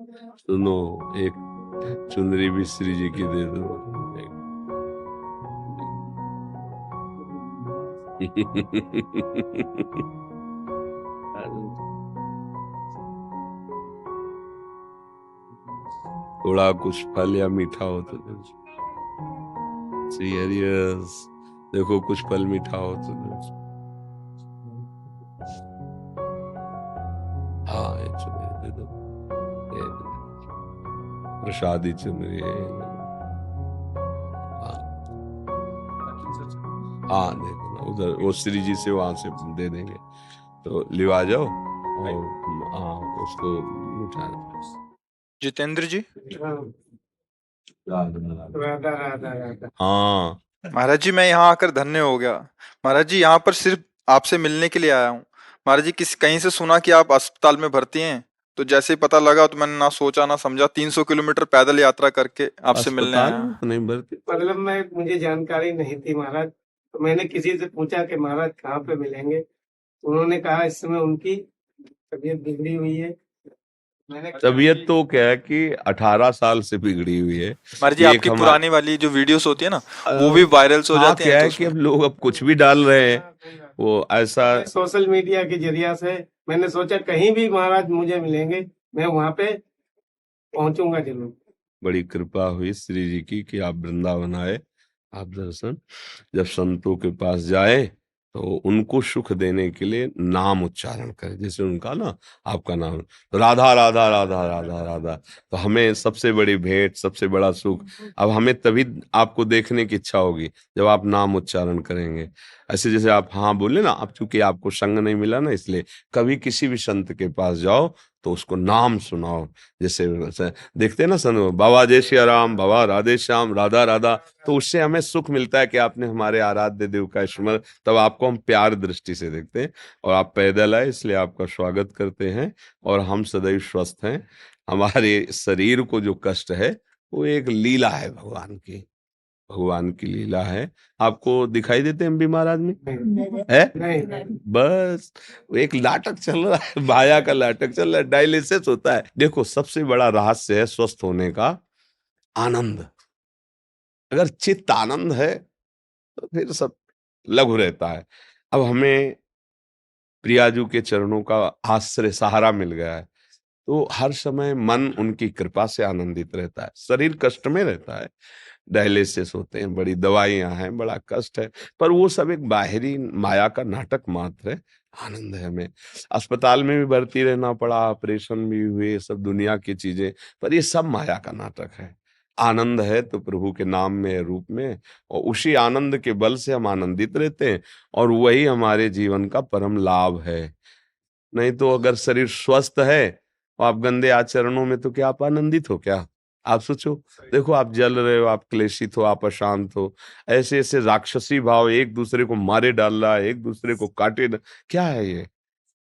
सुनो, एक चुनरी भी श्री जी की दे दो। थोड़ा कुछ फल या मीठा हो तो दो। सीरियस, देखो कुछ फल मीठा हो तो दो। हाँ, ये चुनरी दे दो, ये प्रसादी चुनरी है। हाँ हाँ, दे देना उधर, वो श्री जी से वहां से दे देंगे, तो लिवा जाओ। और हाँ, उसको मिठा जितेंद्र जी। राधा राधा राधा। हाँ, महाराज जी, मैं यहाँ आकर धन्य हो गया। महाराज जी, यहाँ पर सिर्फ आपसे मिलने के लिए आया हूँ। महाराज जी, किस कहीं से सुना कि आप अस्पताल में भर्ती हैं, तो जैसे ही पता लगा तो मैंने ना सोचा ना समझा 300 किलोमीटर पैदल यात्रा करके आपसे मिलने अस्पताल आया। में तो नहीं भर्ती। मतलब मैं मुझे जानकारी नहीं थी महाराज, तो मैंने किसी से पूछा कि महाराज कहाँ पे मिलेंगे, तो उन्होंने कहा इस समय उनकी तबीयत बिगड़ी हुई है। मैंने तबीयत तो क्या है कि 18 साल से बिगड़ी हुई है। महाराज जी, ये एक आपकी पुरानी वाली जो वीडियोस होती है ना, वो भी वायरल हो हाँ, जाती हैं, क्या तो है कि उसमें अब लोग अब कुछ भी डाल रहे हैं, वो ऐसा। सोशल मीडिया के जरिया से मैंने सोचा कहीं भी महाराज मुझे मिलेंगे, मैं वहां पे पहुंचूंगा जरूर। बड़ी कृपा हुई श्री जी की कि आप वृंदावन आए, आप दर्शन। जब संतों के पास जाए तो उनको सुख देने के लिए नाम उच्चारण करें, जैसे उनका ना, आपका नाम, तो राधा राधा राधा राधा राधा, तो हमें सबसे बड़ी भेंट, सबसे बड़ा सुख। अब हमें तभी आपको देखने की इच्छा होगी जब आप नाम उच्चारण करेंगे। ऐसे जैसे आप हाँ बोले ना, अब चूंकि आपको संग नहीं मिला ना, इसलिए कभी किसी भी संत के पास जाओ तो उसको नाम सुनाओ। जैसे देखते हैं ना सन, बाबा जय श्री राम, बाबा राधे श्याम, राधा राधा, तो उससे हमें सुख मिलता है कि आपने हमारे आराध्य देव का स्मरण, तब आपको हम प्यार दृष्टि से देखते हैं। और आप पैदल आए इसलिए आपका स्वागत करते हैं, और हम सदैव स्वस्थ हैं। हमारे शरीर को जो कष्ट है वो एक लीला है भगवान की, भगवान की लीला है। आपको दिखाई देते हैं बीमार आदमी है? नहीं, बस वो एक नाटक चल रहा है, माया का नाटक चल रहा है, डायलिसिस होता है। देखो, सबसे बड़ा रहस्य है स्वस्थ होने का आनंद। अगर चित्त आनंद है तो फिर सब लघु रहता है। अब हमें प्रियाजू के चरणों का आश्रय सहारा मिल गया है, तो हर समय मन उनकी कृपा से आनंदित रहता है। शरीर कष्ट में रहता है, डायलिसिस होते हैं, बड़ी दवाइयां हैं, बड़ा कष्ट है, पर वो सब एक बाहरी माया का नाटक मात्र है। आनंद है हमें। अस्पताल में भी भर्ती रहना पड़ा, ऑपरेशन भी हुए, सब दुनिया की चीजें, पर ये सब माया का नाटक है। आनंद है तो प्रभु के नाम में, रूप में, और उसी आनंद के बल से हम आनंदित रहते हैं, और वही हमारे जीवन का परम लाभ है। नहीं तो अगर शरीर स्वस्थ है और आप गंदे आचरणों में, तो क्या आप आनंदित हो क्या? आप सोचो, देखो आप जल रहे हो, आप क्लेशित हो, आप अशांत हो, ऐसे ऐसे राक्षसी भाव एक दूसरे को मारे डाल रहा है, एक दूसरे को क्या है ये?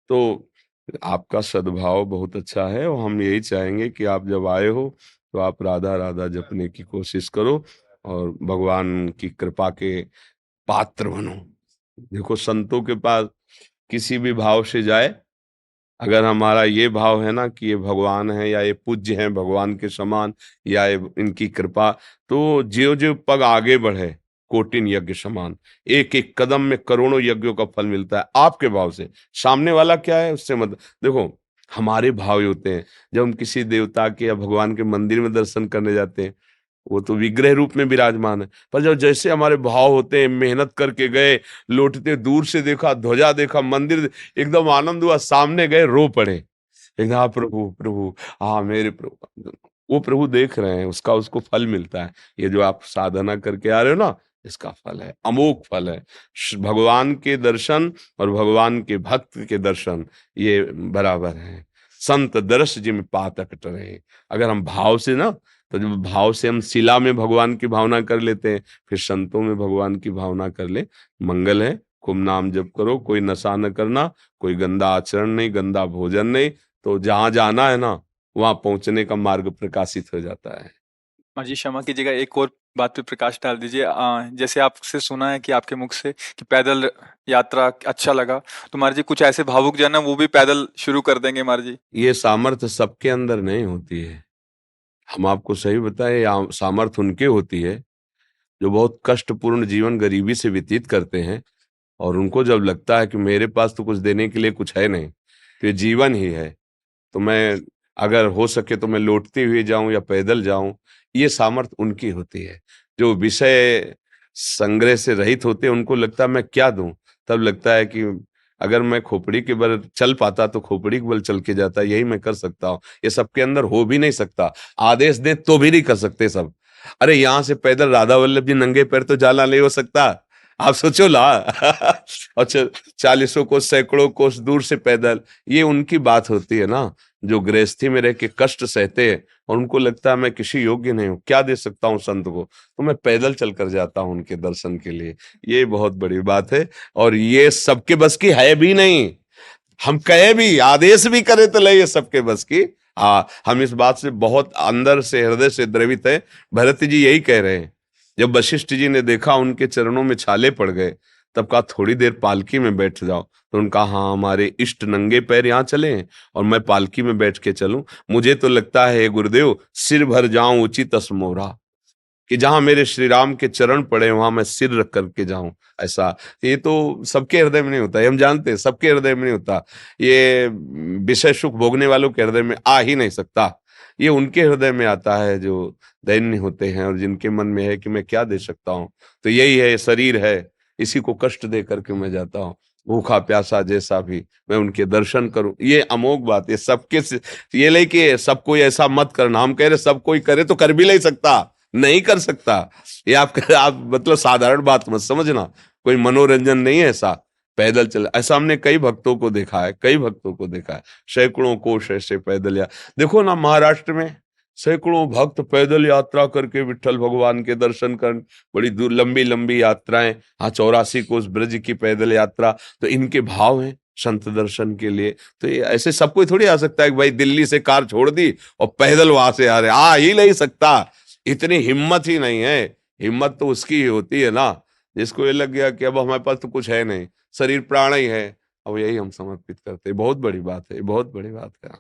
तो आपका सद्भाव बहुत अच्छा है, और हम यही चाहेंगे कि आप जब आए हो तो आप राधा राधा जपने की कोशिश करो और भगवान की कृपा के पात्र बनो। देखो, संतों के पास किसी भी भाव से जाए, अगर हमारा ये भाव है ना कि ये भगवान है, या ये पूज्य हैं भगवान के समान, या ये इनकी कृपा, तो ज्यों ज्यों पग आगे बढ़े, कोटिन यज्ञ समान, एक एक कदम में करोड़ों यज्ञों का फल मिलता है आपके भाव से। सामने वाला क्या है उससे मत देखो। हमारे भाव ये होते हैं, जब हम किसी देवता के या भगवान के मंदिर में दर्शन करने जाते हैं, वो तो विग्रह रूप में विराजमान है, पर जब जैसे हमारे भाव होते हैं, मेहनत करके गए, लौटते दूर से देखा, ध्वजा देखा, मंदिर, एकदम आनंद हुआ, सामने गए रो पड़े, एकदम हाँ प्रभु प्रभु, हाँ मेरे प्रभु, वो प्रभु देख रहे हैं, उसका उसको फल मिलता है। ये जो आप साधना करके आ रहे हो ना, इसका फल है, अमोघ फल है। भगवान के दर्शन और भगवान के भक्त के दर्शन ये बराबर है। संत दर्श जिम पातक टरे। अगर हम भाव से ना, तो जब भाव से हम शिला में भगवान की भावना कर लेते हैं, फिर संतों में भगवान की भावना कर ले, मंगल है। खूब नाम जप करो, कोई नशा न करना, कोई गंदा आचरण नहीं, गंदा भोजन नहीं, तो जहां जाना है ना, वहां पहुंचने का मार्ग प्रकाशित हो जाता है। महाराज जी क्षमा कीजिएगा, एक और बात पे प्रकाश डाल दीजिए। जैसे आपसे सुना है कि आपके मुख से कि पैदल यात्रा अच्छा लगा, तो महाराज जी कुछ ऐसे भावुक जन है वो भी पैदल शुरू कर देंगे महाराज जी। ये सामर्थ्य सबके अंदर नहीं होती है। हम आपको सही बताएं, सामर्थ्य उनके होती है जो बहुत कष्टपूर्ण जीवन गरीबी से व्यतीत करते हैं, और उनको जब लगता है कि मेरे पास तो कुछ देने के लिए कुछ है नहीं, तो ये जीवन ही है, तो मैं अगर हो सके तो मैं लौटते हुए जाऊं या पैदल जाऊं, ये सामर्थ्य उनकी होती है। जो विषय संग्रह से रहित होते हैं उनको लगता है मैं क्या दूं, तब लगता है कि अगर मैं खोपड़ी के बल चल पाता तो खोपड़ी के बल चल के जाता, यही मैं कर सकता हूँ। ये सबके अंदर हो भी नहीं सकता, आदेश दे तो भी नहीं कर सकते सब। अरे यहाँ से पैदल राधा वल्लभ जी नंगे पैर तो जाला नहीं हो सकता, आप सोचो ला। अच्छा, 40 कोस सैकड़ों कोस दूर से पैदल, ये उनकी बात होती है ना, जो गृहस्थी में रह के कष्ट सहते हैं और उनको लगता है मैं किसी योग्य नहीं हूँ, क्या दे सकता हूँ संत को, तो मैं पैदल चल कर जाता हूँ उनके दर्शन के लिए। ये बहुत बड़ी बात है, और ये सबके बस की है भी नहीं। हम कहे भी, आदेश भी करे तो ले, ये सबके बस की। हाँ, हम इस बात से बहुत अंदर से, हृदय से द्रवित है। भरत जी यही कह रहे हैं, जब वशिष्ठ जी ने देखा उनके चरणों में छाले पड़ गए, तब कहा थोड़ी देर पालकी में बैठ जाओ। तो उनका हाँ, हमारे इष्ट नंगे पैर यहाँ चले हैं और मैं पालकी में बैठ के चलूं, मुझे तो लगता है गुरुदेव सिर भर जाऊं उचित असमोरा, कि जहां मेरे श्री राम के चरण पड़े वहां मैं सिर रख करके जाऊं। ऐसा ये तो सबके हृदय में नहीं होता, ये हम जानते हैं, सबके हृदय में नहीं होता। ये विषय सुख भोगने वालों के हृदय में आ ही नहीं सकता। ये उनके हृदय में आता है जो दैन्य होते हैं और जिनके मन में है कि मैं क्या दे सकता हूँ। तो यही है, शरीर है, इसी को कष्ट दे करके मैं जाता हूँ, भूखा प्यासा जैसा भी मैं उनके दर्शन करूं। ये अमोघ बात है सबके ये लेके सब कोई ऐसा मत करना, हम कह रहे सब कोई करे तो कर भी नहीं सकता, नहीं कर सकता। ये आप मतलब साधारण बात मत समझना, कोई मनोरंजन नहीं है ऐसा। पैदल चल, ऐसा हमने कई भक्तों को देखा है, कई भक्तों को देखा है, सैकड़ों कोस ऐसे पैदल। या देखो ना, महाराष्ट्र में सैकड़ों भक्त पैदल यात्रा करके विठल भगवान के दर्शन कर, बड़ी दूर लंबी लंबी यात्राएं। हाँ, 84 कोस ब्रज की पैदल यात्रा, तो इनके भाव हैं संत दर्शन के लिए। तो ये ऐसे सब कोई थोड़ी आ सकता है कि भाई दिल्ली से कार छोड़ दी और पैदल वहां से आ रहे, आ ही नहीं सकता। इतनी हिम्मत ही नहीं है। हिम्मत तो उसकी ही होती है ना जिसको ये लग गया कि अब हमारे पास तो कुछ है नहीं, शरीर प्राण ही है, अब यही हम समर्पित करते हैं। बहुत बड़ी बात है, बहुत बड़ी बात है।